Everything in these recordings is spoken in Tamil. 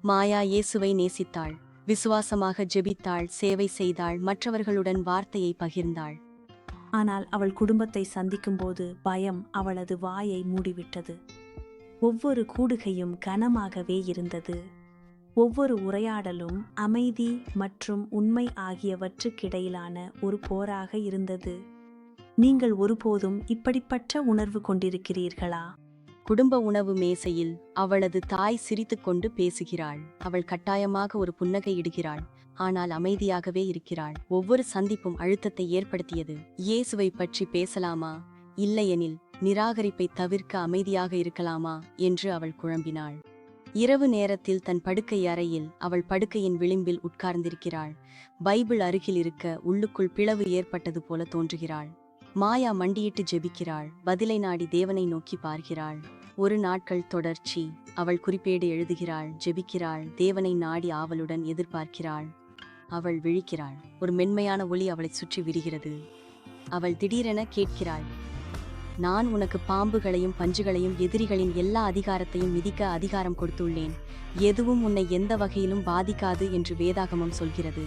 மாயா இயேசுவை நேசித்தாள், விசுவாசமாக ஜெபித்தாள், சேவை செய்தாள், மற்றவர்களுடன் வார்த்தையை பகிர்ந்தாள். ஆனால் அவள் குடும்பத்தை சந்திக்கும்போது பயம் அவளது வாயை மூடிவிட்டது. ஒவ்வொரு கூடுகையும் கனமாகவே இருந்தது. ஒவ்வொரு உரையாடலும் அமைதி மற்றும் உண்மை ஆகியவற்றுக்கிடையிலான ஒரு போராக இருந்தது. நீங்கள் ஒருபோதும் இப்படிப்பட்ட உணர்வு கொண்டிருக்கிறீர்களா? குடும்ப உணவு மேசையில் அவளது தாய் சிரித்துக்கொண்டு பேசுகிறாள். அவள் கட்டாயமாக ஒரு புன்னகை இடுகிறாள், ஆனால் அமைதியாகவே இருக்கிறாள். ஒவ்வொரு சந்திப்பும் அழுத்தத்தை ஏற்படுத்தியது. இயேசுவை பற்றி பேசலாமா, இல்லையெனில் நிராகரிப்பை தவிர்க்க அமைதியாக இருக்கலாமா என்று அவள் குழம்பினாள். இரவு நேரத்தில் தன் படுக்கை அறையில் அவள் படுக்கையின் விளிம்பில் உட்கார்ந்திருக்கிறாள். பைபிள் அருகில் இருக்க உள்ளுக்குள் பிளவு ஏற்பட்டது போல தோன்றுகிறாள். மாயா மண்டியிட்டு ஜெபிக்கிறாள், பதிலை நாடி தேவனை நோக்கி பார்க்கிறாள். ஒரு நாட்கள் தொடர்ச்சி. அவள் குறிப்பேடு எழுதுகிறாள், ஜெபிக்கிறாள், தேவனை நாடி ஆவலுடன் எதிர்பார்க்கிறாள். அவள் விழிக்கிறாள். ஒரு மென்மையான ஒளி அவளை சுற்றி விரிகிறது. அவள் திடீரென கேட்கிறாள், நான் உனக்கு பாம்புகளையும் பஞ்சுகளையும் எதிரிகளின் எல்லா அதிகாரத்தையும் மிதிக்க அதிகாரம் கொடுத்துள்ளேன். எதுவும் உன்னை எந்த வகையிலும் பாதிக்காது என்று வேதாகமம் சொல்கிறது.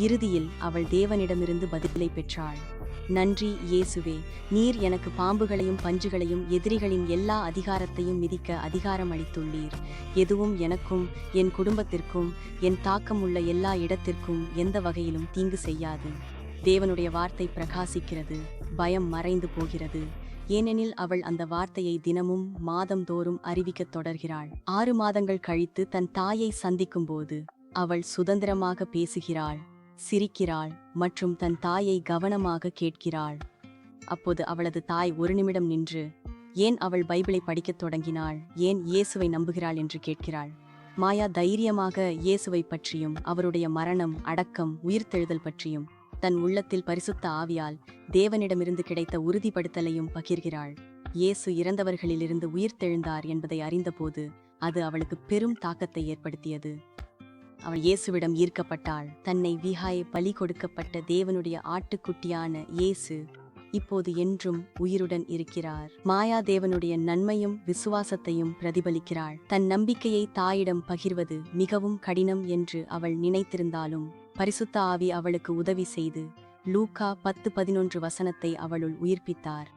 இறுதியில் அவள் தேவனிடமிருந்து பதிலை பெற்றாள். நன்றி இயேசுவே, நீர் எனக்கு பாம்புகளையும் பஞ்சுகளையும் எதிரிகளின் எல்லா அதிகாரத்தையும் மிதிக்க அதிகாரம் அளித்துள்ளீர். எதுவும் எனக்கும் என் குடும்பத்திற்கும் என் தாக்கம் உள்ள எல்லா இடத்திற்கும் எந்த வகையிலும் தீங்கு செய்யாது. தேவனுடைய வார்த்தை பிரகாசிக்கிறது. பயம் மறைந்து போகிறது. ஏனெனில் அவள் அந்த வார்த்தையை தினமும் மாதந்தோறும் அறிவிக்கத் தொடர்கிறாள். 6 மாதங்கள் கழித்து தன் தாயை சந்திக்கும்போது அவள் சுதந்திரமாக பேசுகிறாள், சிரிக்கிறாள் மற்றும் தன் தாயை கவனமாக கேட்கிறாள். அப்போது அவளது தாய் ஒரு நிமிடம் நின்று, ஏன் அவள் பைபிளை படிக்கத் தொடங்கினாள், ஏன் இயேசுவை நம்புகிறாள் என்று கேட்கிறாள். மாயா தைரியமாக இயேசுவை பற்றியும் அவருடைய மரணம், அடக்கம், உயிர்த்தெழுதல் பற்றியும் தன் உள்ளத்தில் பரிசுத்த ஆவியால் தேவனிடமிருந்து கிடைத்த உறுதிப்படுத்தலையும் பகிர்கிறாள். இயேசு இறந்தவர்களிலிருந்து உயிர்த்தெழுந்தார் என்பதை அறிந்தபோது அது அவளுக்கு பெரும் தாக்கத்தை ஏற்படுத்தியது. அவள் இயேசுவிடம் ஈர்க்கப்பட்டாள். தன்னை விகாய பலி கொடுக்கப்பட்ட தேவனுடைய ஆட்டுக்குட்டியான இயேசு இப்போது என்றும் உயிருடன் இருக்கிறார். மாயா தேவனுடைய நன்மையும் விசுவாசத்தையும் பிரதிபலிக்கிறாள். தன் நம்பிக்கையை தாயிடம் பகிர்வது மிகவும் கடினம் என்று அவள் நினைத்திருந்தாலும் பரிசுத்த ஆவி அவளுக்கு உதவி செய்து லூக்கா 10:11 வசனத்தை அவளுள் உயிர்ப்பித்தார்.